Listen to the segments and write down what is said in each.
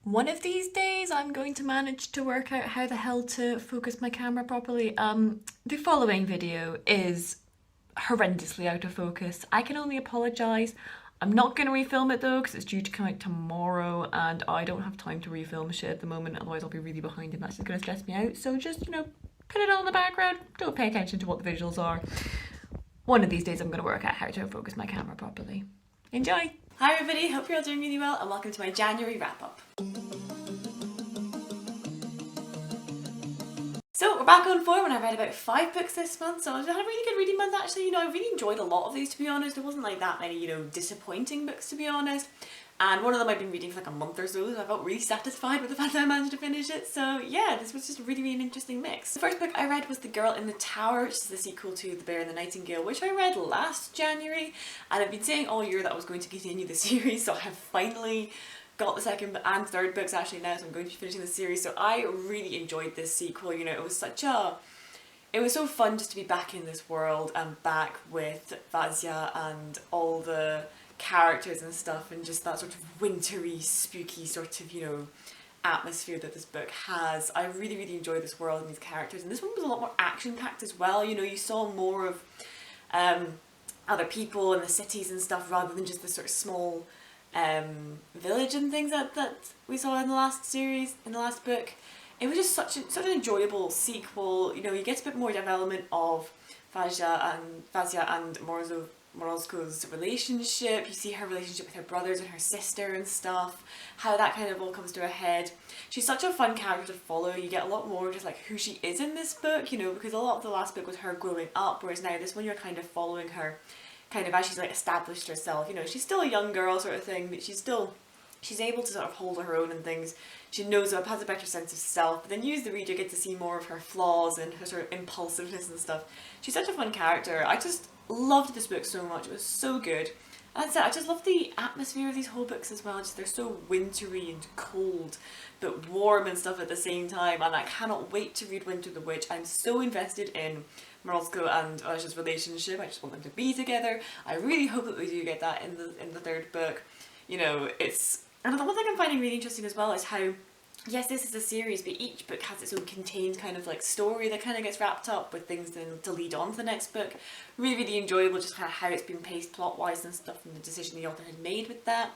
One of these days I'm going to manage to work out how the hell to focus my camera properly. The following video is horrendously out of focus. I can only apologise. I'm not going to refilm it though because it's due to come out tomorrow and I don't have time to refilm shit at the moment, otherwise I'll be really behind and that's just going to stress me out. So just, put it on in the background. Don't pay attention to what the visuals are. One of these days I'm going to work out how to focus my camera properly. Enjoy! Hi everybody, hope you're all doing really well and welcome to my January wrap-up. So we're back on form and I read about 5 books this month, so I've had a really good reading month actually. I really enjoyed a lot of these to be honest. There wasn't like that many, disappointing books to be honest. And one of them I've been reading for like a month or so I felt really satisfied with the fact that I managed to finish it. So yeah, this was just really an interesting mix. The first book I read was The Girl in the Tower, which is the sequel to The Bear and the Nightingale, which I read last January. And I've been saying all year that I was going to continue the series, so I have finally got the second and third books actually now, so I'm going to be finishing the series. So I really enjoyed this sequel. It was it was so fun just to be back in this world and back with Vazia and all the characters and stuff, and just that sort of wintry, spooky sort of, atmosphere that this book has. I really enjoyed this world and these characters, and this one was a lot more action-packed as well. You saw more of other people in the cities and stuff rather than just the sort of small village and things that we saw in the last series, in the last book. It was just such an enjoyable sequel. You get a bit more development of Vazia and Morozko's relationship. You see her relationship with her brothers and her sister and stuff, how that kind of all comes to a head. She's such a fun character to follow. You get a lot more just like who she is in this book, because a lot of the last book was her growing up, whereas now this one you're kind of following her kind of as she's like established herself. She's still a young girl sort of thing, but she's able to sort of hold her own and things. She knows up, has a better sense of self, but then you as the reader get to see more of her flaws and her sort of impulsiveness and stuff. She's such a fun character. I just loved this book so much. It was so good. And that's it. I just love the atmosphere of these whole books as well. They're so wintry and cold, but warm and stuff at the same time. And I cannot wait to read Winter the Witch. I'm so invested in Morozko and Vazia's relationship. I just want them to be together. I really hope that we do get that in the third book. And the one thing I'm finding really interesting as well is how, yes, this is a series, but each book has its own contained kind of like story that kind of gets wrapped up with things then to lead on to the next book. Really enjoyable, just kind of how it's been paced plot-wise and stuff, and the decision the author had made with that.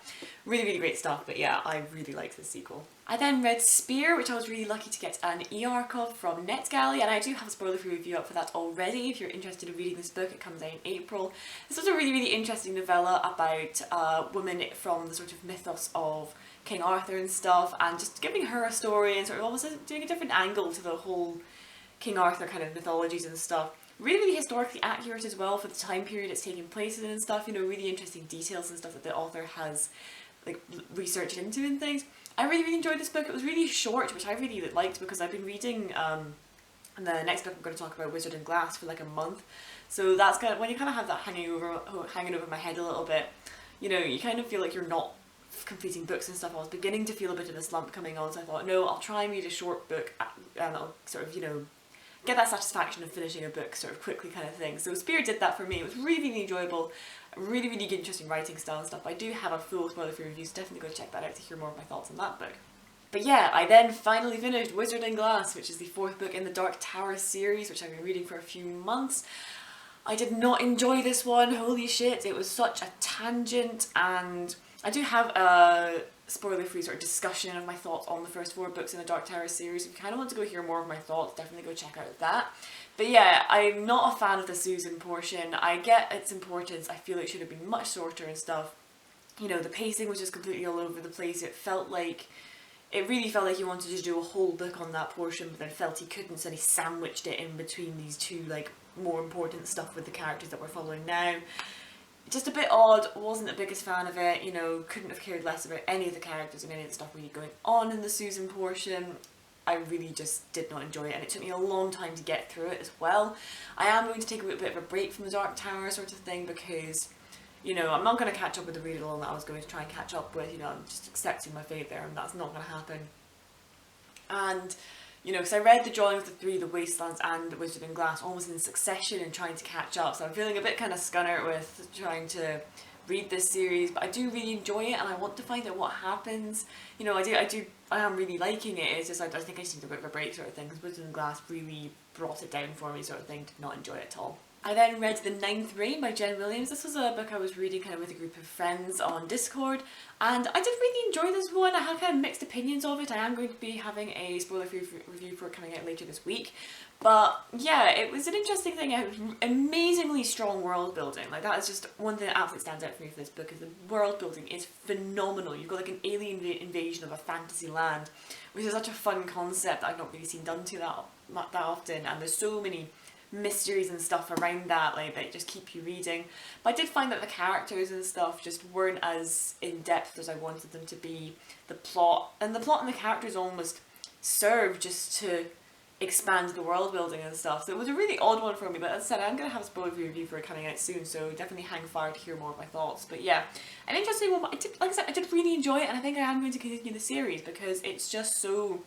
Really great stuff, but yeah, I really liked this sequel. I then read Spear, which I was really lucky to get an e-arc of from NetGalley, and I do have a spoiler-free review up for that already. If you're interested in reading this book, it comes out in April. This was a really interesting novella about women from the sort of mythos of King Arthur and stuff, and just giving her a story and sort of almost doing a different angle to the whole King Arthur kind of mythologies and stuff. Really historically accurate as well for the time period it's taking place in and stuff. Really interesting details and stuff that the author has like researched into and things. I really enjoyed this book. It was really short, which I really liked because I've been reading the next book I'm going to talk about, Wizard and Glass, for like a month. So that's kind of when you kind of have that hanging over my head a little bit. You kind of feel like you're not completing books and stuff. I was beginning to feel a bit of a slump coming on, so I thought, no, I'll try and read a short book and I'll sort of, get that satisfaction of finishing a book sort of quickly kind of thing. So Spear did that for me. It was really enjoyable, really good, interesting writing style and stuff. I do have a full spoiler-free review, so definitely go check that out to hear more of my thoughts on that book. But yeah, I then finally finished Wizard and Glass, which is the 4th book in the Dark Tower series, which I've been reading for a few months. I did not enjoy this one, holy shit, it was such a tangent, and I do have a spoiler-free sort of discussion of my thoughts on the first 4 books in the Dark Tower series. If you kind of want to go hear more of my thoughts, definitely go check out that. But yeah, I'm not a fan of the Susan portion. I get its importance, I feel it should have been much shorter and stuff. The pacing was just completely all over the place. It really felt like he wanted to do a whole book on that portion, but then felt he couldn't, so he sandwiched it in between these two like more important stuff with the characters that we're following now. Just a bit odd, wasn't the biggest fan of it, couldn't have cared less about any of the characters and any of the stuff really going on in the Susan portion. I really just did not enjoy it, and it took me a long time to get through it as well. I am going to take a bit of a break from the Dark Tower sort of thing because, I'm not going to catch up with the read-along that I was going to try and catch up with, I'm just accepting my fate there, and that's not going to happen. And because I read the drawings of the Wastelands and the Wizard and Glass almost in succession and trying to catch up, so I'm feeling a bit kind of scunner with trying to read this series, but I do really enjoy it and I want to find out what happens. You know, I am really liking it. It's just I think I just need a bit of a break sort of thing, because Wisdom and Glass really brought it down for me sort of thing. Did not enjoy it at all. I then read The Ninth Rain by Jen Williams. This was a book I was reading kind of with a group of friends on Discord, and I did really enjoy this one. I had kind of mixed opinions of it. I am going to be having a spoiler-free review for it coming out later this week. But yeah, it was an interesting thing. It was amazingly strong world building. Like, that is just one thing that absolutely stands out for me for this book, is the world building is phenomenal. You've got like an alien invasion of a fantasy land, which is such a fun concept that I've not really seen done to that often, and there's so many mysteries and stuff around that, like, that just keep you reading. But I did find that the characters and stuff just weren't as in-depth as I wanted them to be. The plot and the characters almost serve just to expand the world building and stuff, so it was a really odd one for me. But as I said, I'm going to have a spoiler review for it coming out soon, so definitely hang fire to hear more of my thoughts. But yeah, an interesting one. But I did, like I said, I did really enjoy it, and I think I am going to continue the series because it's just so,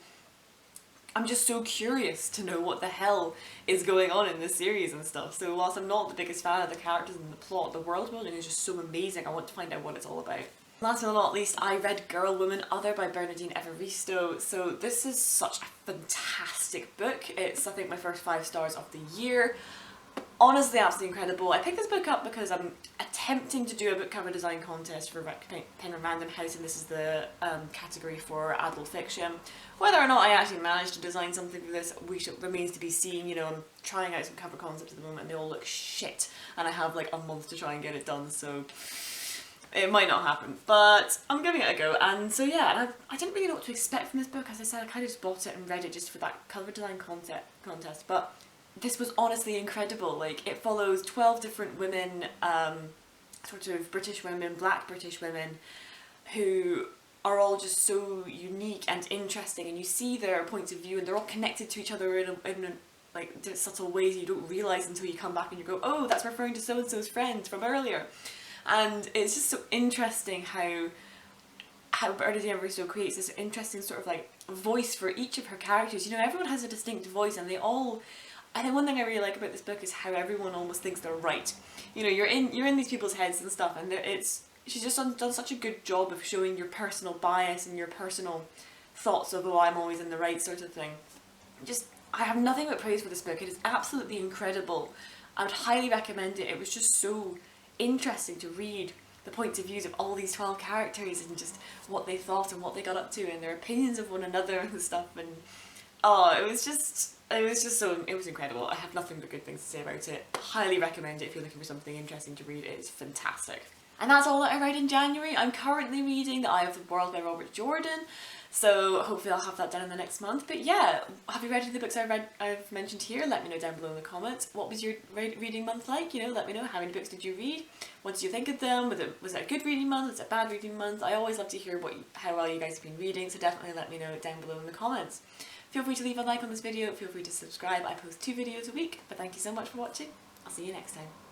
I'm just so curious to know what the hell is going on in this series and stuff. So whilst I'm not the biggest fan of the characters and the plot, the world building is just so amazing. I want to find out what it's all about. Last but not least, I read Girl, Woman, Other by Bernardine Evaristo. So this is such a fantastic book. It's, I think, my first 5 stars of the year. Honestly, absolutely incredible. I picked this book up because I'm attempting to do a book cover design contest for Pen and Random House, and this is the category for adult fiction. Whether or not I actually manage to design something for this remains to be seen. You know, I'm trying out some cover concepts at the moment and they all look shit, and I have like a month to try and get it done, so it might not happen, but I'm giving it a go. And so yeah, and I didn't really know what to expect from this book. As I said, I kind of just bought it and read it just for that cover design contest, but this was honestly incredible. Like, it follows 12 different women, sort of British women, black British women, who are all just so unique and interesting, and you see their points of view and they're all connected to each other in like subtle ways you don't realise until you come back and you go, oh, that's referring to so-and-so's friend from earlier. And it's just so interesting how Bernardine Evaristo creates this interesting sort of like voice for each of her characters. You know, everyone has a distinct voice, and they all, I think one thing I really like about this book is how everyone almost thinks they're right. You know, you're in these people's heads and stuff, and she's just done such a good job of showing your personal bias and your personal thoughts of, oh, I'm always in the right sort of thing. I have nothing but praise for this book. It is absolutely incredible. I would highly recommend it. It was just so interesting to read the points of views of all these 12 characters and just what they thought and what they got up to and their opinions of one another and stuff. And oh, it was incredible. I have nothing but good things to say about it. Highly recommend it if you're looking for something interesting to read. It is fantastic. And that's all that I read in January. I'm currently reading The Eye of the World by Robert Jordan, so hopefully I'll have that done in the next month. But yeah, have you read any of the books I've mentioned here? Let me know down below in the comments. What was your reading month like? You know, let me know. How many books did you read? What did you think of them? Was it a good reading month? Was it a bad reading month? I always love to hear how well you guys have been reading, so definitely let me know down below in the comments. Feel free to leave a like on this video. Feel free to subscribe. I post 2 videos a week. But thank you so much for watching. I'll see you next time.